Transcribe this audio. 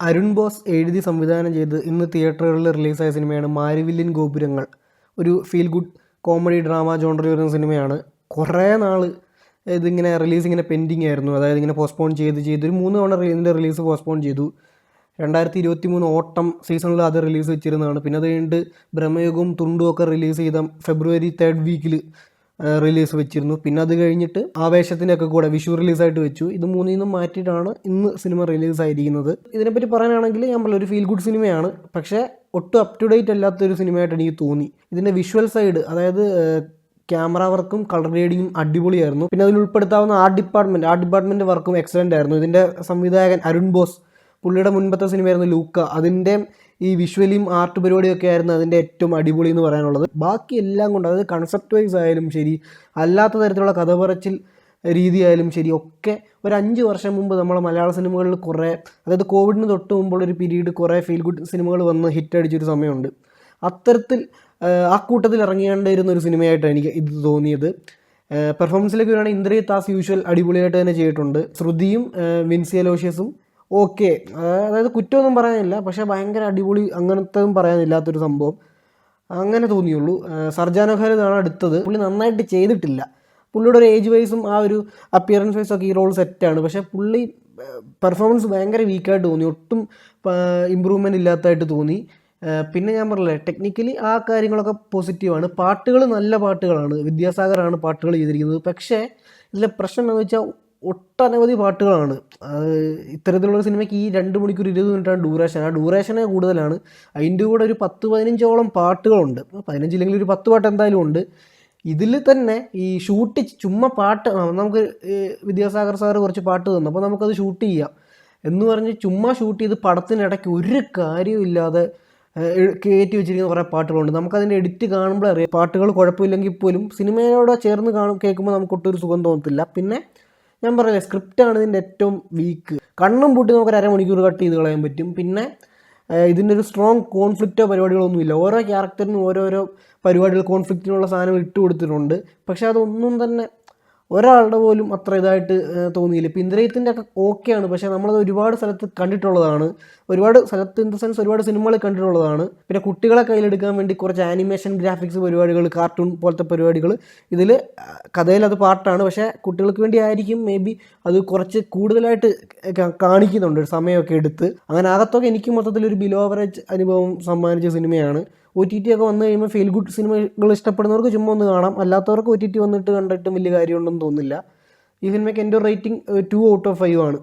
Arun boss എഴുതി സംവിധാനം ചെയ്ത് ഇന്ന് തിയേറ്ററുകളിൽ റിലീസായ സിനിമയാണ് മാരിവില്ലിൻ ഗോപുരങ്ങൾ. ഒരു ഫീൽ ഗുഡ് കോമഡി ഡ്രാമ ജോണറിൽ വരുന്ന സിനിമയാണ്. കുറേ നാൾ ഇതിങ്ങനെ ഇങ്ങനെ പെൻഡിങ് ആയിരുന്നു. അതായത് ഇങ്ങനെ പോസ്റ്റ്പോൺ ചെയ്ത് ഒരു 3 തവണ ഇതിൻ്റെ റിലീസ് പോസ്റ്റ്പോൺ ചെയ്തു. 2023 ഓട്ടം സീസണിൽ അത് റിലീസ് വെച്ചിരുന്നതാണ്. പിന്നെ അത് കഴിഞ്ഞിട്ട് ബ്രഹ്മയുഗവും തുണ്ടും ഒക്കെ റിലീസ് ചെയ്ത ഫെബ്രുവരി 3rd വീക്കിൽ റിലീസ് വെച്ചിരുന്നു. പിന്നെ അത് കഴിഞ്ഞിട്ട് ആവേശത്തിൻ്റെ ഒക്കെ കൂടെ വിഷു റിലീസായിട്ട് വെച്ചു. ഇത് 3 മാറ്റിയിട്ടാണ് ഇന്ന് സിനിമ റിലീസായിരിക്കുന്നത്. ഇതിനെപ്പറ്റി പറയാനാണെങ്കിൽ ഞാൻ പറഞ്ഞ ഒരു ഫീൽ ഗുഡ് സിനിമയാണ്, പക്ഷേ ഒട്ടും അപ് ടു ഡേറ്റ് അല്ലാത്തൊരു സിനിമയായിട്ട് എനിക്ക് തോന്നി. ഇതിൻ്റെ വിഷ്വൽ സൈഡ്, അതായത് ക്യാമറ വർക്കും കളർ ഗ്രേഡിങ്ങും അടിപൊളിയായിരുന്നു. പിന്നെ അതിൽ ഉൾപ്പെടുത്താവുന്ന ആർട്ട് ഡിപ്പാർട്ട്മെൻറ്റ് വർക്കും എക്സലൻ്റ് ആയിരുന്നു. ഇതിൻ്റെ സംവിധായകൻ അരുൺ ബോസ്, പുള്ളിയുടെ മുൻപത്തെ സിനിമയായിരുന്നു ലൂക്ക. അതിൻ്റെ ഈ വിഷ്വലും ആർട്ട് പരിപാടിയൊക്കെ ആയിരുന്നു അതിൻ്റെ ഏറ്റവും അടിപൊളി എന്ന് പറയാനുള്ളത്. ബാക്കി എല്ലാം കൊണ്ട്, അതായത് കൺസെപ്റ്റ് വൈസ് ആയാലും ശരി, അല്ലാത്ത തരത്തിലുള്ള കഥ പറച്ചിൽ രീതിയായാലും ശരി, ഒക്കെ ഒരു 5 വർഷം മുമ്പ് നമ്മളെ മലയാള സിനിമകളിൽ കുറേ, അതായത് കോവിഡിന് തൊട്ട് മുമ്പുള്ളൊരു പീരീഡ് കുറേ ഫീൽ ഗുഡ് സിനിമകൾ വന്ന് ഹിറ്റ് അടിച്ചൊരു സമയമുണ്ട്. അത്തരത്തിൽ ആ കൂട്ടത്തിൽ ഇറങ്ങിയാണ്ടിരുന്ന ഒരു സിനിമയായിട്ടാണ് എനിക്ക് ഇത് തോന്നിയത്. പെർഫോമൻസിലേക്ക് വരികയാണെങ്കിൽ ഇന്ദ്രജിത്ത് ആസ് യൂഷ്വൽ അടിപൊളിയായിട്ട് തന്നെ ചെയ്തിട്ടുണ്ട്. ശ്രുതിയും വിൻസി അലോഷ്യസും ഓക്കെ, അതായത് കുറ്റമൊന്നും പറയാനില്ല, പക്ഷേ ഭയങ്കര അടിപൊളി അങ്ങനത്തെ പറയാനില്ലാത്തൊരു സംഭവം അങ്ങനെ തോന്നിയുള്ളൂ. സർജാന ഖാലിദാണ് അടുത്തത്. പുള്ളി നന്നായിട്ട് ചെയ്തിട്ടില്ല. പുള്ളിയുടെ ഒരു ഏജ് വൈസും ആ ഒരു അപ്പിയറൻസ് വൈസൊക്കെ ഈ റോൾ സെറ്റാണ്, പക്ഷേ പുള്ളി പെർഫോമൻസ് ഭയങ്കര വീക്കായിട്ട് തോന്നി. ഒട്ടും ഇമ്പ്രൂവ്മെൻ്റ് ഇല്ലാത്തതായിട്ട് തോന്നി. പിന്നെ ഞാൻ പറഞ്ഞില്ലേ, ടെക്നിക്കലി ആ കാര്യങ്ങളൊക്കെ പോസിറ്റീവാണ്. പാട്ടുകൾ നല്ല പാട്ടുകളാണ്, വിദ്യാസാഗറാണ് പാട്ടുകൾ ചെയ്തിരിക്കുന്നത്. പക്ഷേ ഇതിലെ പ്രശ്നം എന്താണെന്ന് വെച്ചാൽ ഒട്ടനവധി പാട്ടുകളാണ്. ഇത്തരത്തിലുള്ള സിനിമയ്ക്ക് ഈ 2 മണിക്കൂർ 20 മിനിറ്റാണ് ഡ്യൂറേഷൻ. ആ ഡ്യൂറേഷനെ കൂടുതലാണ്. അതിൻ്റെ കൂടെ ഒരു 10-15ഓളം പാട്ടുകളുണ്ട്. 15 ഇല്ലെങ്കിൽ ഒരു 10 പാട്ട് എന്തായാലും ഉണ്ട്. ഇതിൽ തന്നെ ഈ ഷൂട്ട് ചുമ്മാ പാട്ട്, നമുക്ക് വിദ്യാസാഗർ സാറ് കുറച്ച് പാട്ട് തന്നു, അപ്പോൾ നമുക്കത് ഷൂട്ട് ചെയ്യാം എന്ന് പറഞ്ഞ് ചുമ്മാ ഷൂട്ട് ചെയ്ത് പടത്തിനിടയ്ക്ക് ഒരു കാര്യമില്ലാതെ കയറ്റി വെച്ചിരിക്കുന്ന കുറേ പാട്ടുകളുണ്ട്. നമുക്കതിൻ്റെ എഡിറ്റ് കാണുമ്പോൾ അറിയാം പാട്ടുകൾ കുഴപ്പമില്ലെങ്കിൽ പോലും സിനിമയോട് ചേർന്ന് കേൾക്കുമ്പോൾ നമുക്കൊട്ടൊരു സുഖം തോന്നത്തില്ല. പിന്നെ ഞാൻ പറയില്ലേ, സ്ക്രിപ്റ്റാണ് ഇതിൻ്റെ ഏറ്റവും വീക്ക്. കണ്ണും പൂട്ടി നമുക്കൊരു അരമണിക്കൂർ കട്ട് ചെയ്ത് കളയാൻ പറ്റും. പിന്നെ ഇതിൻ്റെ ഒരു സ്ട്രോങ് കോൺഫ്ലിക്റ്റോ പരിപാടികളൊന്നുമില്ല. ഓരോ ക്യാരക്ടറിനും ഓരോരോ പരിപാടികൾ, കോൺഫ്ലിക്റ്റിനുള്ള സാധനം ഇട്ട് കൊടുത്തിട്ടുണ്ട്. പക്ഷേ അതൊന്നും തന്നെ ഒരാളുടെ പോലും അത്ര ഇതായിട്ട് തോന്നിയില്ല. ഇപ്പോൾ ഇന്ദ്രജിത്തിൻ്റെ ഒക്കെ ഓക്കെയാണ്, പക്ഷേ നമ്മളത് ഒരുപാട് സ്ഥലത്ത് കണ്ടിട്ടുള്ളതാണ്. ഒരുപാട് സ്ഥലത്ത് ഇൻ ദ സെൻസ് ഒരുപാട് സിനിമകൾ കണ്ടിട്ടുള്ളതാണ്. പിന്നെ കുട്ടികളെ കയ്യിലെടുക്കാൻ വേണ്ടി കുറച്ച് ആനിമേഷൻ ഗ്രാഫിക്സ് പരിപാടികൾ, കാർട്ടൂൺ പോലത്തെ പരിപാടികൾ, ഇതിൽ കഥയിൽ അത് പാർട്ടാണ്, പക്ഷേ കുട്ടികൾക്ക് വേണ്ടി ആയിരിക്കും മേ ബി അത് കുറച്ച് കൂടുതലായിട്ട് കാണിക്കുന്നുണ്ട് ഒരു സമയമൊക്കെ എടുത്ത്. അങ്ങനെ ആകത്തൊക്കെ എനിക്ക് മൊത്തത്തിലൊരു ബിലോ ആവറേജ് അനുഭവം സമ്മാനിച്ച സിനിമയാണ്. OTT ഒക്കെ വന്നു കഴിയുമ്പോൾ ഫീൽ ഗുഡ് സിനിമകൾ ഇഷ്ടപ്പെടുന്നവർക്ക് ചുമ്മാ ഒന്ന് കാണാം, അല്ലാത്തവർക്ക് OTT വന്നിട്ട് കണ്ടിട്ടും വലിയ കാര്യമുണ്ടെന്ന് തോന്നുന്നില്ല. ഈ സിനിമയ്ക്ക് എൻ്റെ റേറ്റിംഗ് 2 out of 5 ആണ്.